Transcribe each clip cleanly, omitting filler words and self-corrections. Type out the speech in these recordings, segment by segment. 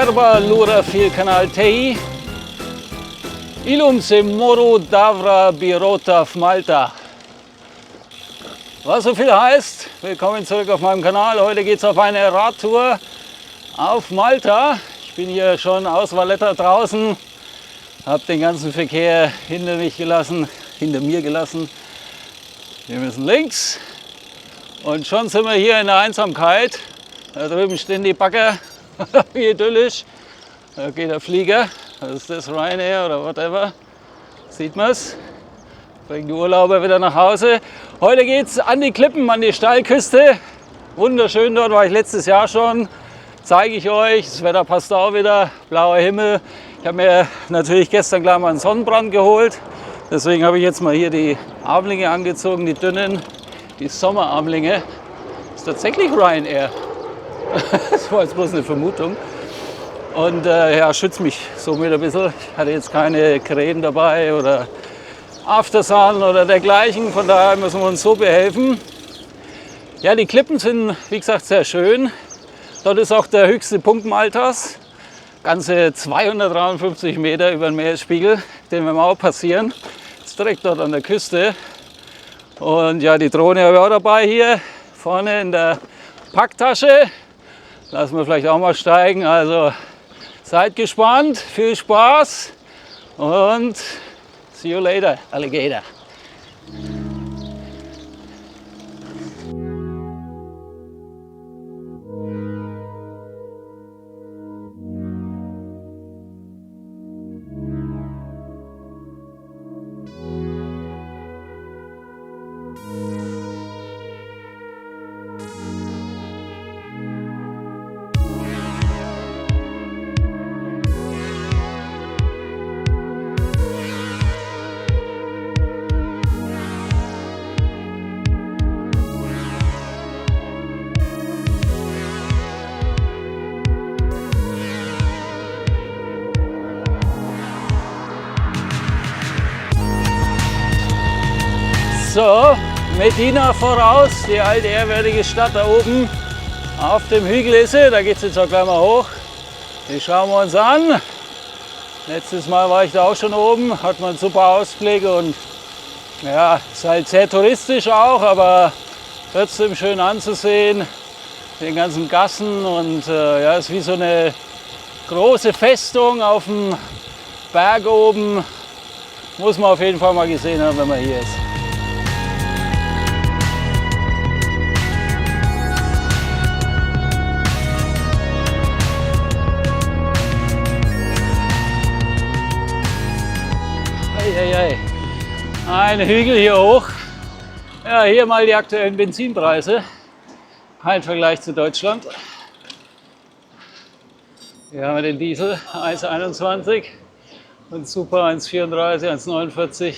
erba lura fil Kanal Tei. Ilum se moro davra birota auf Malta. Was so viel heißt, willkommen zurück auf meinem Kanal. Heute geht es auf eine Radtour auf Malta. Ich bin hier schon aus Valletta draußen, habe den ganzen Verkehr hinter mir gelassen. Wir müssen links und schon sind wir hier in der Einsamkeit. Da drüben stehen die Bagger, wie idyllisch. Da geht der Flieger, das ist das Ryanair oder whatever, sieht man es. Bringen die Urlauber wieder nach Hause. Heute geht es an die Klippen, an die Steilküste. Wunderschön, dort war ich letztes Jahr schon. Zeige ich euch, das Wetter passt auch wieder, blauer Himmel. Ich habe mir natürlich gestern gleich mal einen Sonnenbrand geholt. Deswegen habe ich jetzt mal hier die Armlinge angezogen, die dünnen, die Sommerarmlinge. Das ist tatsächlich Ryanair. Das war jetzt bloß eine Vermutung. Und ja, schützt mich somit ein bisschen. Ich hatte jetzt keine Creme dabei oder Aftersun oder dergleichen. Von daher müssen wir uns so behelfen. Ja, die Klippen sind, wie gesagt, sehr schön. Dort ist auch der höchste Punkt Maltas. Ganze 253 Meter über den Meeresspiegel, den wir auch passieren. Ist direkt dort an der Küste. Und ja, die Drohne habe ich auch dabei hier vorne in der Packtasche. Lassen wir vielleicht auch mal steigen. Also seid gespannt, viel Spaß und see you later, Alligator. So, Medina voraus, die alte ehrwürdige Stadt da oben auf dem Hügel ist sie. Da geht es jetzt auch gleich mal hoch. Die schauen wir uns an. Letztes Mal war ich da auch schon oben, hat man einen super Ausblick und ja, ist halt sehr touristisch auch, aber trotzdem schön anzusehen. Den ganzen Gassen und ja, ist wie so eine große Festung auf dem Berg oben. Muss man auf jeden Fall mal gesehen haben, wenn man hier ist. Ein Hügel hier hoch. Ja, hier mal die aktuellen Benzinpreise. Kein Vergleich zu Deutschland. Hier haben wir den Diesel 1,21 und Super 1,34, 1,49.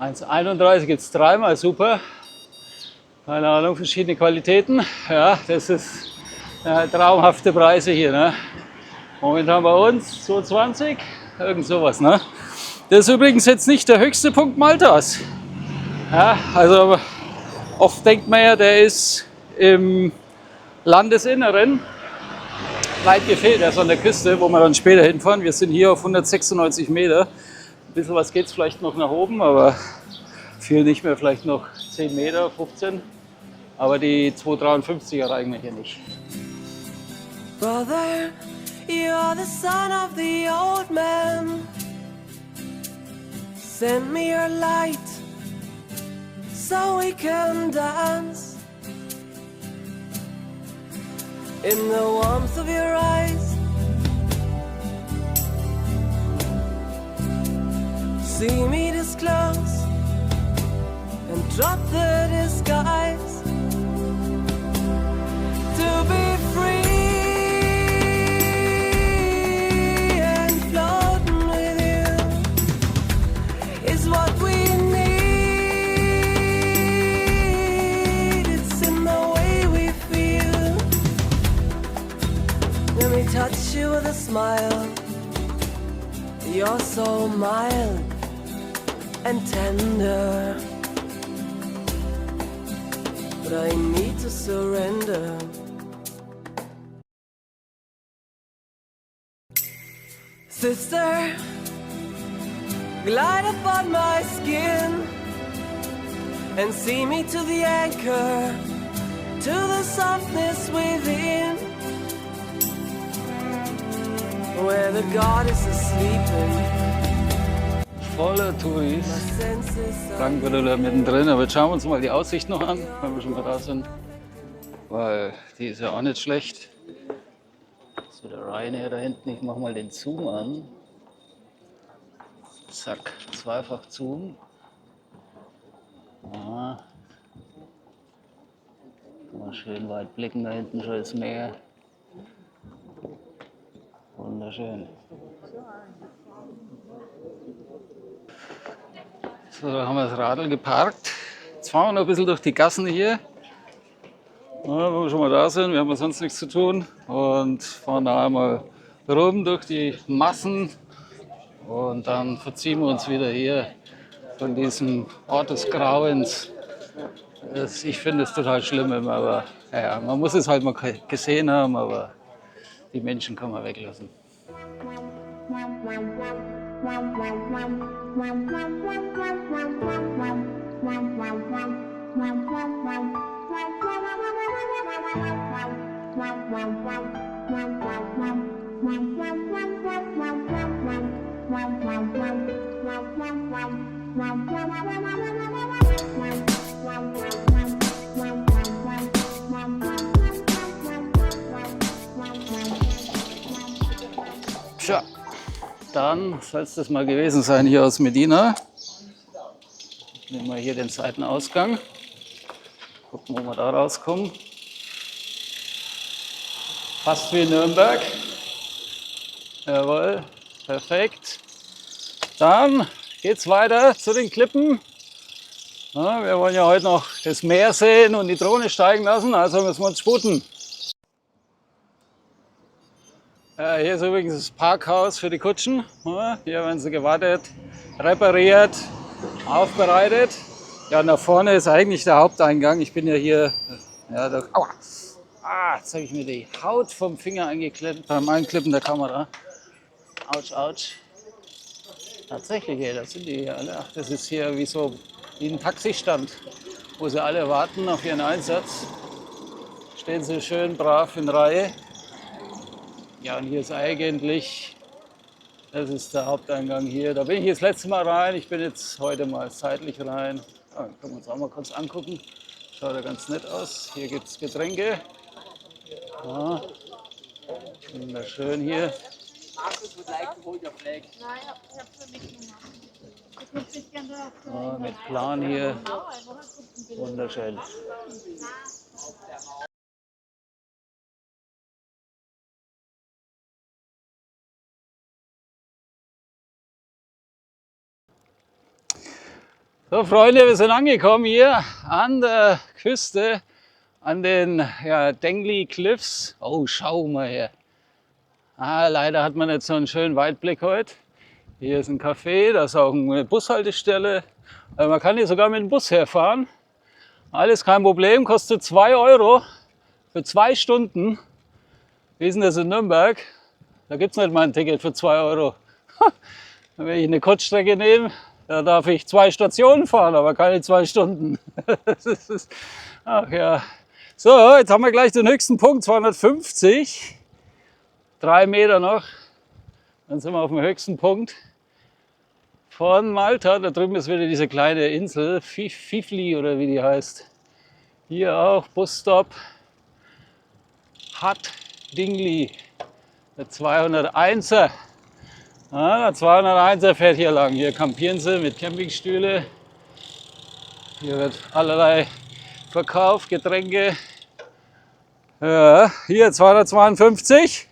1,31 gibt es dreimal Super. Keine Ahnung, verschiedene Qualitäten. Ja, das ist traumhafte Preise hier. Ne? Momentan bei uns 2,20, irgend sowas. Ne? Das ist übrigens jetzt nicht der höchste Punkt Maltas. Ja, also oft denkt man ja, der ist im Landesinneren. Weit gefehlt, er ist an der Küste, wo wir dann später hinfahren. Wir sind hier auf 196 Meter. Ein bisschen was geht es vielleicht noch nach oben, aber viel nicht mehr, vielleicht noch 10 Meter, 15. Aber die 253 erreichen wir hier nicht. Brother, you are the son of the old man. Send me your light so we can dance in the warmth of your eyes. See me disclose and drop the disguise to be free. What we need, it's in the way we feel. Let me touch you with a smile. You're so mild and tender, but I need to surrender. Sister, glide upon my skin and see me to the anchor, to the softness within, where the goddess is sleeping. Voller Touris. My senses are Frankfurter mittendrin, aber jetzt schauen wir uns mal die Aussicht noch an, wenn wir schon mal da sind. Weil die ist ja auch nicht schlecht. So, der Ryanair da hinten, ich mache mal den Zoom an. Zack, zweifach Zoom. Ja. Mal schön weit blicken, da hinten schon das Meer. Wunderschön. So, da haben wir das Radl geparkt. Jetzt fahren wir noch ein bisschen durch die Gassen hier. Ja, wenn wir schon mal da sind, wir haben ja sonst nichts zu tun. Und fahren da einmal rum durch die Massen. Und dann verziehen wir uns wieder hier von diesem Ort des Grauens. Ich finde es total schlimm, aber ja, man muss es halt mal gesehen haben, aber die Menschen kann man weglassen. Tja, dann soll es das mal gewesen sein hier aus Medina. Nehmen wir hier den Seitenausgang. Gucken, wo wir da rauskommen. Fast wie in Nürnberg. Jawohl, perfekt. Dann geht's weiter zu den Klippen. Ja, wir wollen ja heute noch das Meer sehen und die Drohne steigen lassen, also müssen wir uns sputen. Hier ist übrigens das Parkhaus für die Kutschen. Ja, hier werden sie gewartet, repariert, aufbereitet. Ja, und da vorne ist eigentlich der Haupteingang. Ich bin ja hier. Ja, da, aua! Jetzt habe ich mir die Haut vom Finger eingeklemmt beim Einklippen der Kamera. Autsch, autsch. Tatsächlich, ey, das sind die hier alle. Ach, das ist hier wie so wie ein Taxistand, wo sie alle warten auf ihren Einsatz. Stehen sie schön brav in Reihe. Ja, und hier ist eigentlich, das ist der Haupteingang hier. Da bin ich das letzte Mal rein. Ich bin jetzt heute mal zeitlich rein. Können wir uns auch mal kurz angucken. Schaut ja ganz nett aus. Hier gibt es Getränke. Ja. Wunderschön hier. Ja, mit Plan hier. Wunderschön. So Freunde, wir sind angekommen hier an der Küste, an den Dengli Cliffs. Oh, schau mal her. Leider hat man nicht so einen schönen Weitblick heute. Hier ist ein Café, da ist auch eine Bushaltestelle. Man kann hier sogar mit dem Bus herfahren. Alles kein Problem, kostet 2 € für 2 Stunden. Wie ist denn das in Nürnberg? Da gibt es nicht mal ein Ticket für 2 €. Wenn ich eine Kurzstrecke nehme, da darf ich 2 Stationen fahren, aber keine 2 Stunden. Ach ja. So, jetzt haben wir gleich den höchsten Punkt, 250. 3 Meter noch. Dann sind wir auf dem höchsten Punkt von Malta. Da drüben ist wieder diese kleine Insel, Fifli oder wie die heißt. Hier auch Busstop. Hat Dingli. Der 201er. Der 201er fährt hier lang. Hier campieren sie mit Campingstühle. Hier wird allerlei verkauft, Getränke. Ja, hier 252.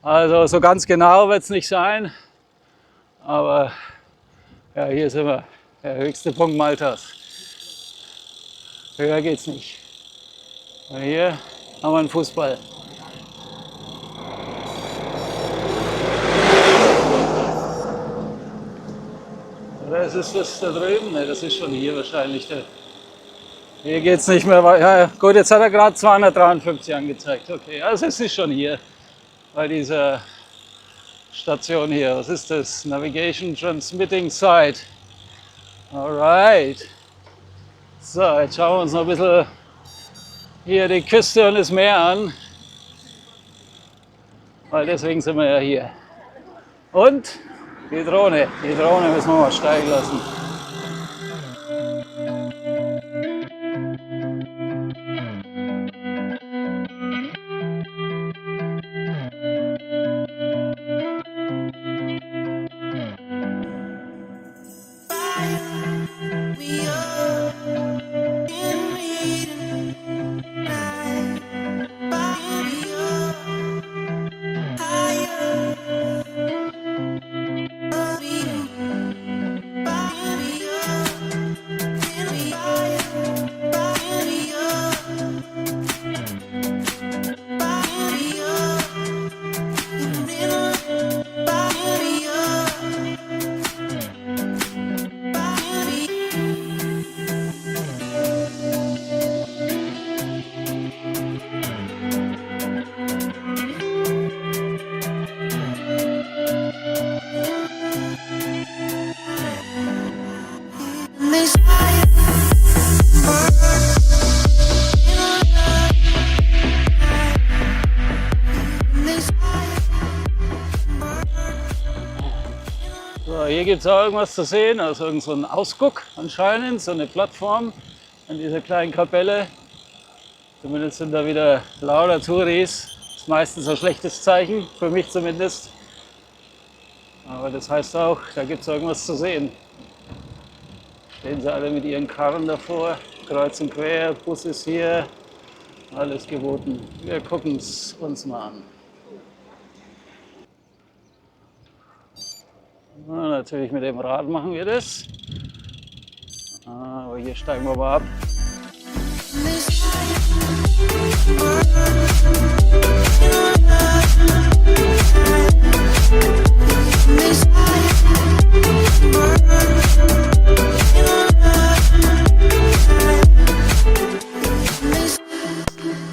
Also so ganz genau wird es nicht sein. Aber ja, hier sind wir. Der höchste Punkt Maltas. Höher geht's nicht. Und hier haben wir einen Fußball. Das ist das da drüben? Ne, das ist schon hier wahrscheinlich. Hier geht es nicht mehr weiter. Ja, gut, jetzt hat er gerade 253 angezeigt. Okay, also es ist schon hier. Bei dieser Station hier. Was ist das? Navigation Transmitting Site. Alright. So, jetzt schauen wir uns noch ein bisschen hier die Küste und das Meer an. Weil deswegen sind wir ja hier. Und die Drohne müssen wir mal steigen lassen. So, hier gibt es auch irgendwas zu sehen, also irgend so ein Ausguck anscheinend, so eine Plattform an dieser kleinen Kapelle. Zumindest sind da wieder lauter Touris. Das ist meistens ein schlechtes Zeichen, für mich zumindest. Aber das heißt auch, da gibt es irgendwas zu sehen. Stehen sie alle mit ihren Karren davor, kreuz und quer, Bus ist hier, alles geboten. Wir gucken es uns mal an. Na, natürlich mit dem Rad machen wir das. Aber hier steigen wir mal ab.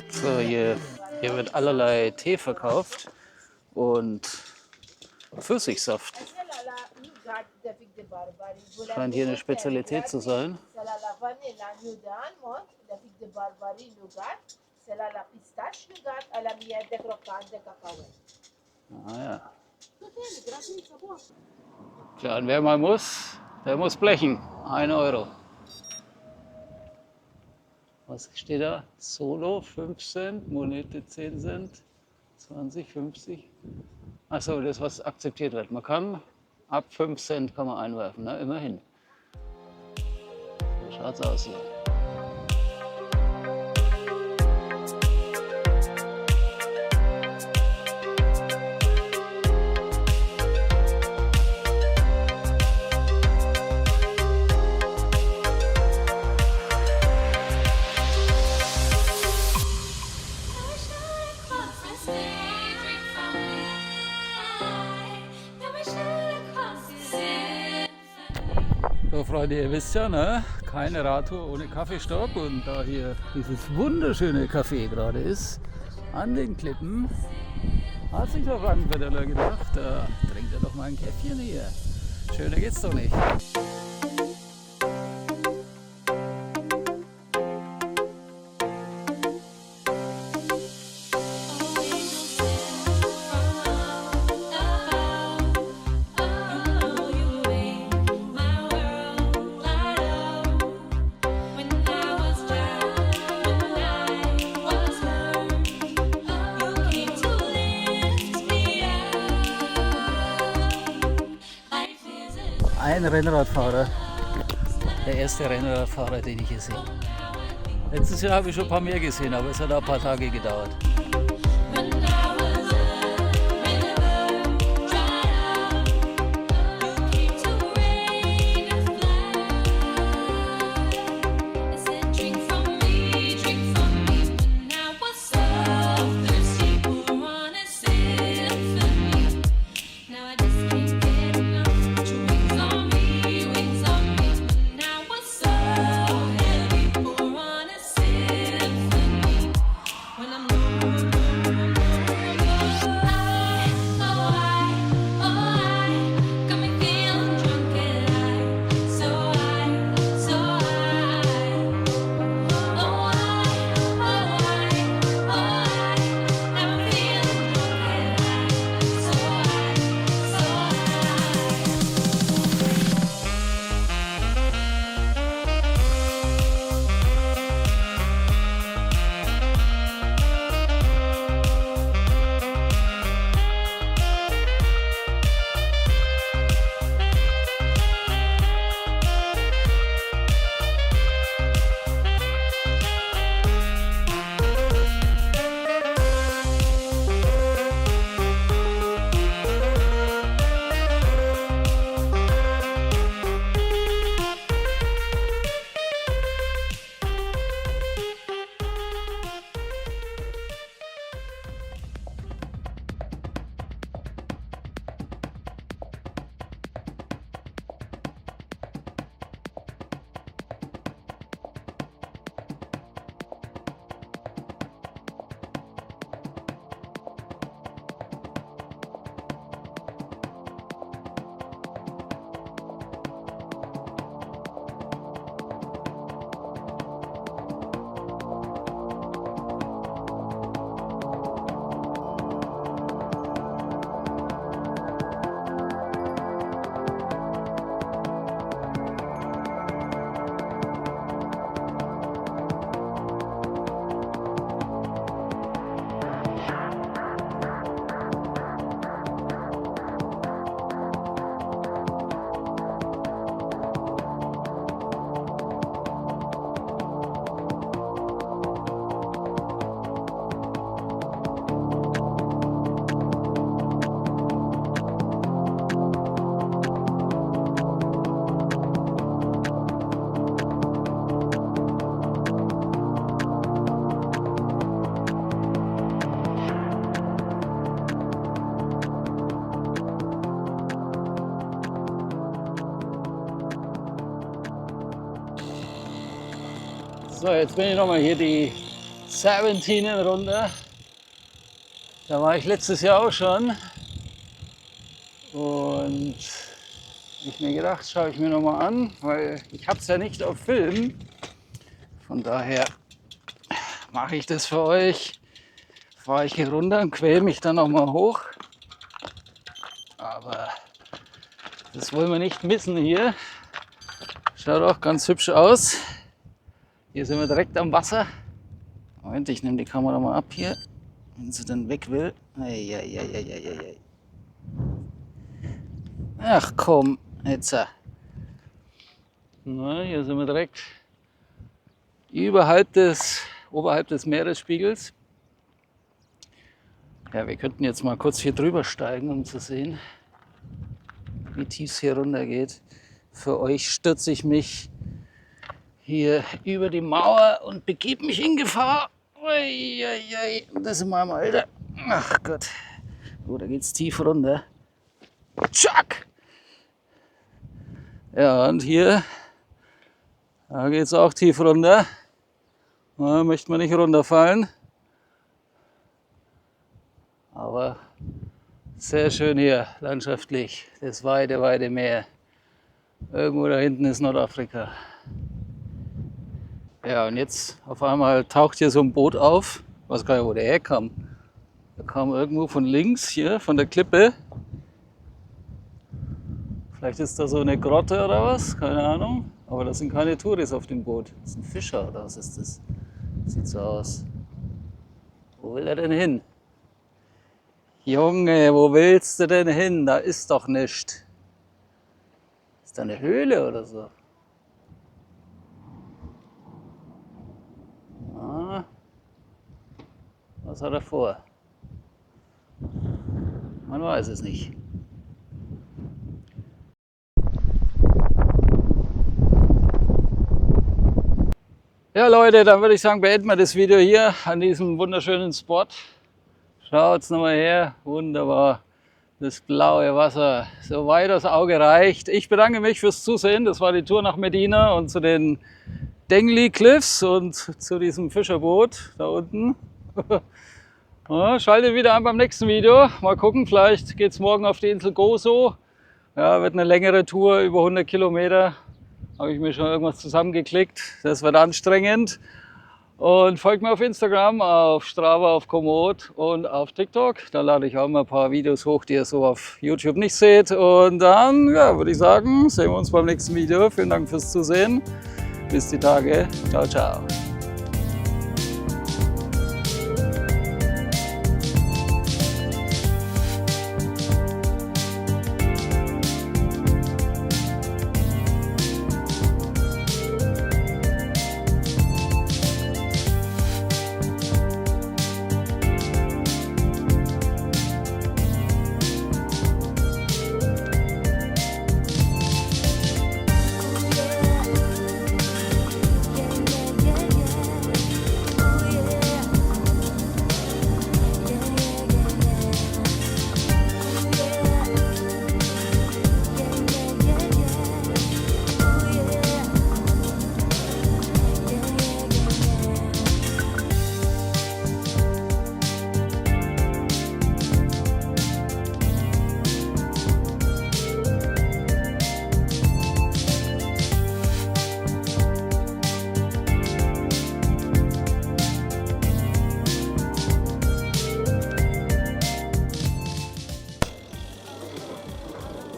So, hier wird allerlei Tee verkauft und Pfirsichsaft. Scheint hier eine Spezialität zu sein. Ah ja. Klar, und wer mal muss, der muss blechen. 1 Euro. Was steht da? Solo 5 Cent, Monete 10 Cent, 20, 50. Achso, das was akzeptiert wird. Man kann ab 5 Cent kann man einwerfen, ne? Immerhin. So schaut's aus hier. So Freunde, ihr wisst ja, ne? Keine Radtour ohne Kaffeestopp. Und da hier dieses wunderschöne Café gerade ist, an den Klippen, hat sich der Randwetterler gedacht, da trinkt er doch mal ein Käffchen hier. Schöner geht's doch nicht. Ein Rennradfahrer, der erste Rennradfahrer, den ich hier sehe. Letztes Jahr habe ich schon ein paar mehr gesehen, aber es hat auch ein paar Tage gedauert. So, jetzt bin ich nochmal hier die Serpentinen runter. Da war ich letztes Jahr auch schon. Und ich mir gedacht, schaue ich mir nochmal an, weil ich habe es ja nicht auf Film. Von daher mache ich das für euch. Fahre ich hier runter und quäle mich dann nochmal hoch. Aber das wollen wir nicht missen hier. Schaut auch ganz hübsch aus. Hier sind wir direkt am Wasser. Moment, ich nehme die Kamera mal ab hier, wenn sie dann weg will. Eieieiei. Ach komm, jetzt. Na, hier sind wir direkt oberhalb des Meeresspiegels. Ja, wir könnten jetzt mal kurz hier drüber steigen, um zu sehen, wie tief es hier runter geht. Für euch stürze ich hier über die Mauer und begebe mich in Gefahr. Eieiei, das in meinem Alter. Ach Gott. Oh, da geht's tief runter. Tschack! Ja, und hier, da geht's auch tief runter. Da möchte man nicht runterfallen. Aber sehr schön hier, landschaftlich. Das weite, weite Meer. Irgendwo da hinten ist Nordafrika. Ja, und jetzt auf einmal taucht hier so ein Boot auf. Ich weiß gar nicht, wo der herkam. Der kam irgendwo von links hier, von der Klippe. Vielleicht ist da so eine Grotte oder was, keine Ahnung. Aber da sind keine Touris auf dem Boot. Das ist ein Fischer oder was ist das? Sieht so aus. Wo will er denn hin? Junge, wo willst du denn hin? Da ist doch nichts. Ist da eine Höhle oder so? Ah, was hat er vor? Man weiß es nicht. Ja Leute, dann würde ich sagen, beenden wir das Video hier an diesem wunderschönen Spot. Schaut's nochmal her, wunderbar. Das blaue Wasser, so weit das Auge reicht. Ich bedanke mich fürs Zusehen. Das war die Tour nach Medina und zu den Dengli Cliffs und zu diesem Fischerboot da unten. Ja, schaltet wieder ein beim nächsten Video. Mal gucken, vielleicht geht es morgen auf die Insel Gozo. Ja, wird eine längere Tour, über 100 Kilometer. Habe ich mir schon irgendwas zusammengeklickt. Das wird anstrengend. Und folgt mir auf Instagram, auf Strava, auf Komoot und auf TikTok. Da lade ich auch mal ein paar Videos hoch, die ihr so auf YouTube nicht seht. Und dann, ja, würde ich sagen, sehen wir uns beim nächsten Video. Vielen Dank fürs Zusehen. Bis die Tage. Ciao, ciao.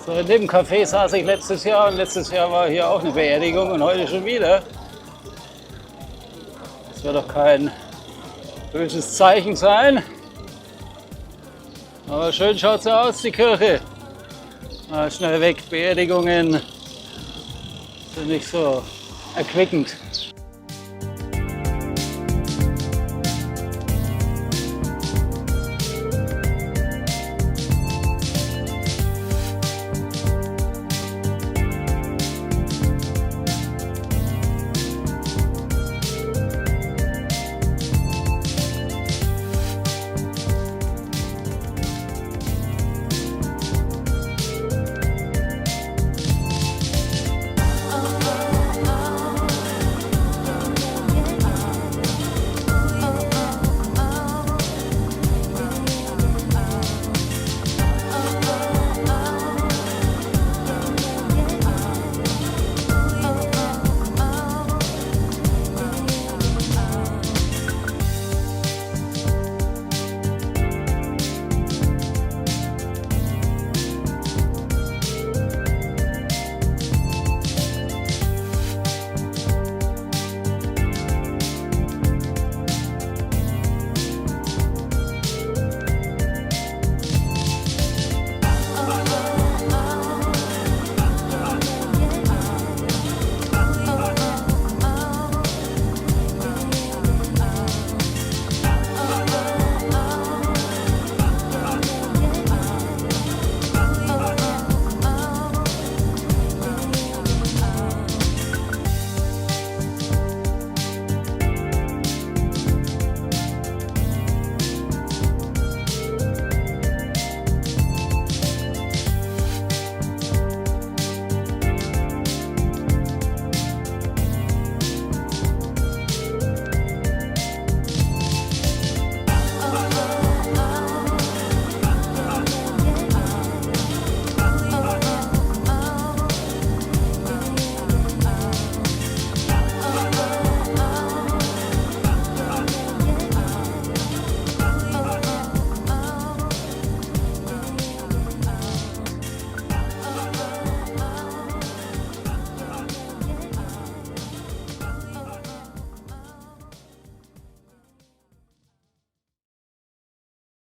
So, in dem Café saß ich letztes Jahr und letztes Jahr war hier auch eine Beerdigung und heute schon wieder. Das wird doch kein böses Zeichen sein. Aber schön schaut sie aus, die Kirche. Ah, schnell weg, Beerdigungen sind nicht so erquickend.